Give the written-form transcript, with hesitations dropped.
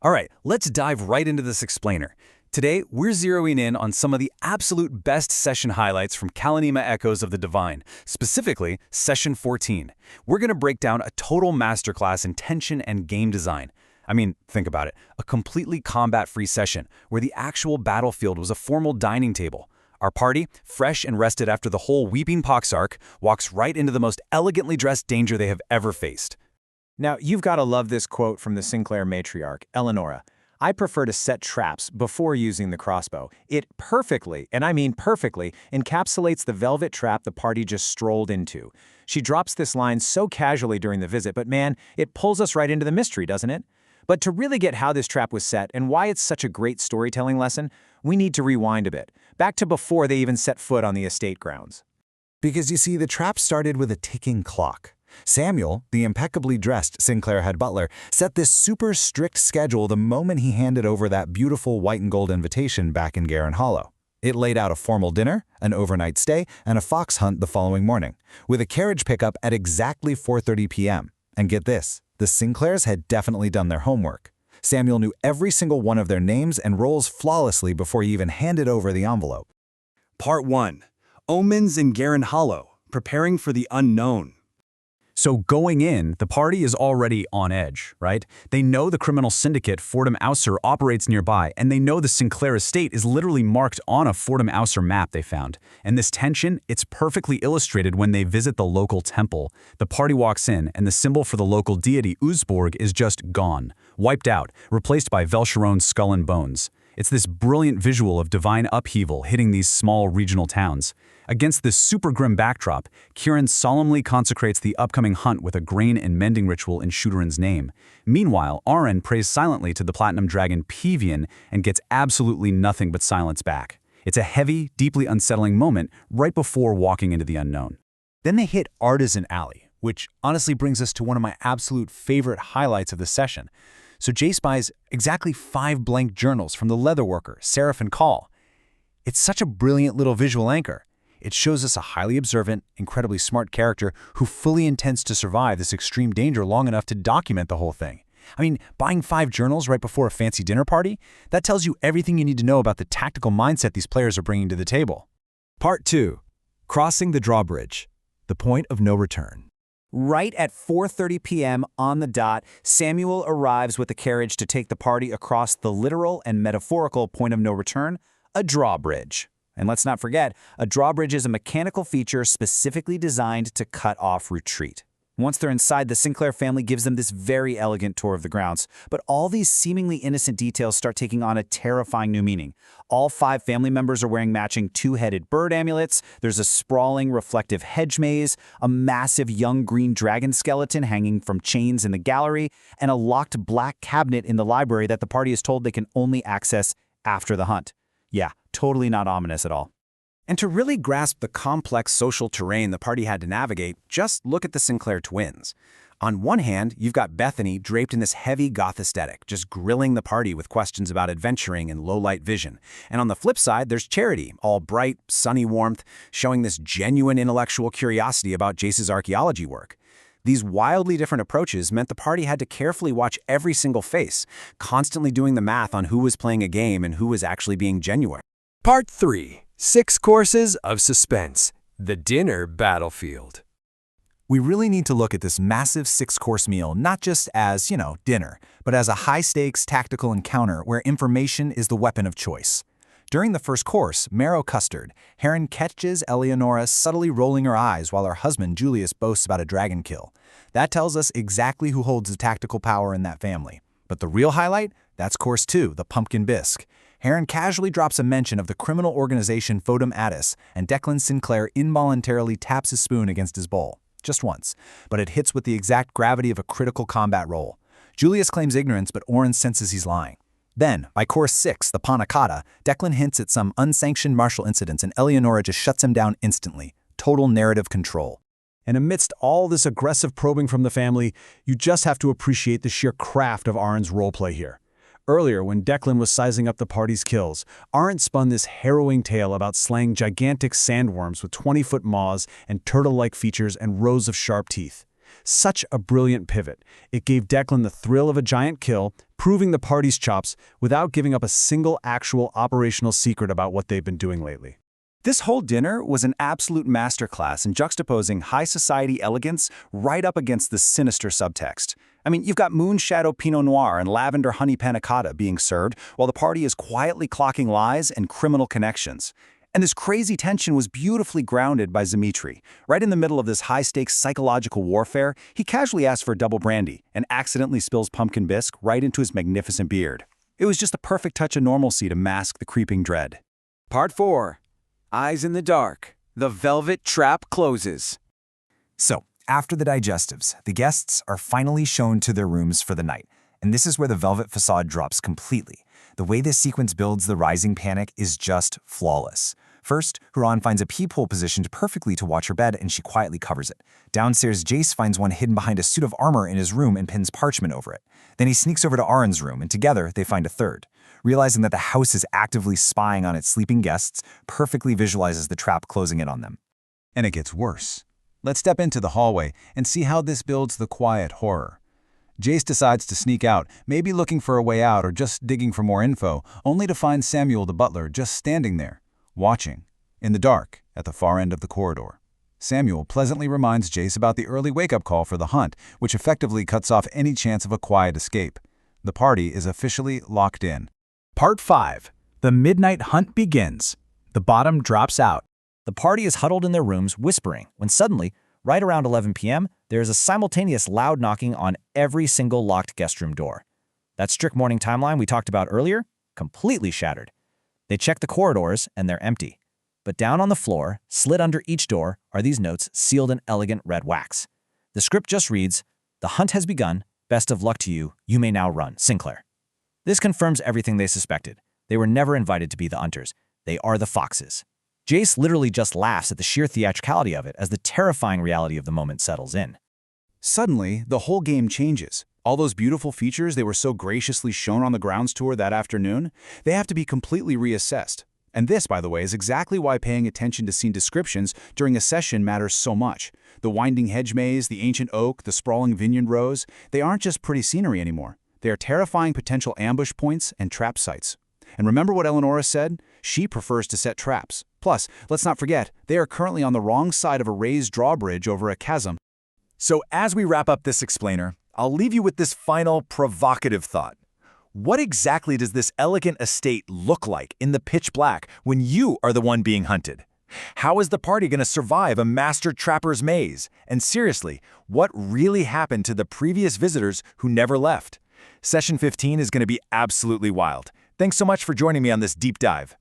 All right, let's dive right into this explainer. Today, we're zeroing in on some of the absolute best session highlights from Kalanima Echoes of the Divine, specifically Session 14. We're going to break down a total masterclass in tension and game design. I mean, think about it, a completely combat-free session where the actual battlefield was a formal dining table. Our party, fresh and rested after the whole Weeping Pox arc, walks right into the most elegantly dressed danger they have ever faced. Now, you've got to love this quote from the Sinclair matriarch, Eleonora. I prefer to set traps before using the crossbow. It perfectly, and I mean perfectly, encapsulates the velvet trap the party just strolled into. She drops this line so casually during the visit, but man, it pulls us right into the mystery, doesn't it? But to really get how this trap was set and why it's such a great storytelling lesson, we need to rewind a bit, back to before they even set foot on the estate grounds. Because you see, the trap started with a ticking clock. Samuel, the impeccably dressed Sinclair head butler, set this super strict schedule the moment he handed over that beautiful white and gold invitation back in Garin Hollow. It laid out a formal dinner, an overnight stay, and a fox hunt the following morning, with a carriage pickup at exactly 4:30 p.m. And get this, the Sinclairs had definitely done their homework. Samuel knew every single one of their names and roles flawlessly before he even handed over the envelope. Part 1. Omens in Garin Hollow, preparing for the unknown. So going in, the party is already on edge, right? They know the criminal syndicate Fordham Ouser operates nearby, and they know the Sinclair estate is literally marked on a Fordham Ouser map they found. And this tension, it's perfectly illustrated when they visit the local temple. The party walks in, and the symbol for the local deity Uzborg is just gone, wiped out, replaced by Velcheron's skull and bones. It's this brilliant visual of divine upheaval hitting these small regional towns. Against this super grim backdrop, Kieran solemnly consecrates the upcoming hunt with a grain and mending ritual in Shooteran's name. Meanwhile, Aaron prays silently to the platinum dragon Pevian and gets absolutely nothing but silence back. It's a heavy, deeply unsettling moment right before walking into the unknown. Then they hit Artisan Alley, which honestly brings us to one of my absolute favorite highlights of the session. So Jace buys exactly 5 blank journals from the leatherworker, Seraph and Call. It's such a brilliant little visual anchor. It shows us a highly observant, incredibly smart character who fully intends to survive this extreme danger long enough to document the whole thing. I mean, buying 5 journals right before a fancy dinner party? That tells you everything you need to know about the tactical mindset these players are bringing to the table. Part 2. Crossing the Drawbridge. The point of no return. Right at 4:30 p.m. on the dot, Samuel arrives with a carriage to take the party across the literal and metaphorical point of no return, a drawbridge. And let's not forget, a drawbridge is a mechanical feature specifically designed to cut off retreat. Once they're inside, the Sinclair family gives them this very elegant tour of the grounds. But all these seemingly innocent details start taking on a terrifying new meaning. All 5 family members are wearing matching 2-headed bird amulets, there's a sprawling reflective hedge maze, a massive young green dragon skeleton hanging from chains in the gallery, and a locked black cabinet in the library that the party is told they can only access after the hunt. Yeah, totally not ominous at all. And to really grasp the complex social terrain the party had to navigate, just look at the Sinclair twins. On one hand, you've got Bethany draped in this heavy goth aesthetic, just grilling the party with questions about adventuring and low-light vision. And on the flip side, there's Charity, all bright, sunny warmth, showing this genuine intellectual curiosity about Jace's archaeology work. These wildly different approaches meant the party had to carefully watch every single face, constantly doing the math on who was playing a game and who was actually being genuine. Part 3. 6 courses of suspense. The dinner battlefield. We really need to look at this massive 6-course meal not just as, dinner, but as a high-stakes tactical encounter where information is the weapon of choice. During the first course, Marrow Custard, Heron catches Eleonora subtly rolling her eyes while her husband Julius boasts about a dragon kill. That tells us exactly who holds the tactical power in that family. But the real highlight? That's Course 2, the Pumpkin Bisque. Heron casually drops a mention of the criminal organization Fodum Addis, and Declan Sinclair involuntarily taps his spoon against his bowl. Just once. But it hits with the exact gravity of a critical combat roll. Julius claims ignorance, but Oren senses he's lying. Then, by Course 6, the Panna Cotta, Declan hints at some unsanctioned martial incidents and Eleonora just shuts him down instantly. Total narrative control. And amidst all this aggressive probing from the family, you just have to appreciate the sheer craft of Aaron's roleplay here. Earlier, when Declan was sizing up the party's kills, Aaron spun this harrowing tale about slaying gigantic sandworms with 20-foot maws and turtle-like features and rows of sharp teeth. Such a brilliant pivot. It gave Declan the thrill of a giant kill, proving the party's chops without giving up a single actual operational secret about what they've been doing lately. This whole dinner was an absolute masterclass in juxtaposing high society elegance right up against the sinister subtext. I mean, you've got Moonshadow Pinot Noir and Lavender Honey Panna Cotta being served while the party is quietly clocking lies and criminal connections. And this crazy tension was beautifully grounded by Dimitri. Right in the middle of this high-stakes psychological warfare, he casually asks for a double brandy and accidentally spills pumpkin bisque right into his magnificent beard. It was just a perfect touch of normalcy to mask the creeping dread. Part 4. Eyes in the dark. The velvet trap closes. So, after the digestives, the guests are finally shown to their rooms for the night. And this is where the velvet facade drops completely. The way this sequence builds the rising panic is just flawless. First, Huron finds a peephole positioned perfectly to watch her bed, and she quietly covers it. Downstairs, Jace finds one hidden behind a suit of armor in his room and pins parchment over it. Then he sneaks over to Aaron's room, and together they find a third. Realizing that the house is actively spying on its sleeping guests, perfectly visualizes the trap closing in on them. And it gets worse. Let's step into the hallway and see how this builds the quiet horror. Jace decides to sneak out, maybe looking for a way out or just digging for more info, only to find Samuel the butler just standing there, watching, in the dark, at the far end of the corridor. Samuel pleasantly reminds Jace about the early wake-up call for the hunt, which effectively cuts off any chance of a quiet escape. The party is officially locked in. Part 5. The midnight hunt begins. The bottom drops out. The party is huddled in their rooms, whispering, when suddenly, right around 11 p.m., there is a simultaneous loud knocking on every single locked guest room door. That strict morning timeline we talked about earlier, completely shattered. They check the corridors, and they're empty. But down on the floor, slid under each door, are these notes sealed in elegant red wax. The script just reads, "The hunt has begun. Best of luck to you. You may now run. Sinclair." This confirms everything they suspected. They were never invited to be the hunters. They are the foxes. Jace literally just laughs at the sheer theatricality of it as the terrifying reality of the moment settles in. Suddenly, the whole game changes. All those beautiful features they were so graciously shown on the grounds tour that afternoon, they have to be completely reassessed. And this, by the way, is exactly why paying attention to scene descriptions during a session matters so much. The winding hedge maze, the ancient oak, the sprawling vineyard rows, they aren't just pretty scenery anymore. They are terrifying potential ambush points and trap sites. And remember what Eleonora said? She prefers to set traps. Plus, let's not forget, they are currently on the wrong side of a raised drawbridge over a chasm. So as we wrap up this explainer, I'll leave you with this final provocative thought. What exactly does this elegant estate look like in the pitch black when you are the one being hunted? How is the party going to survive a master trapper's maze? And seriously, what really happened to the previous visitors who never left? Session 15 is going to be absolutely wild. Thanks so much for joining me on this deep dive.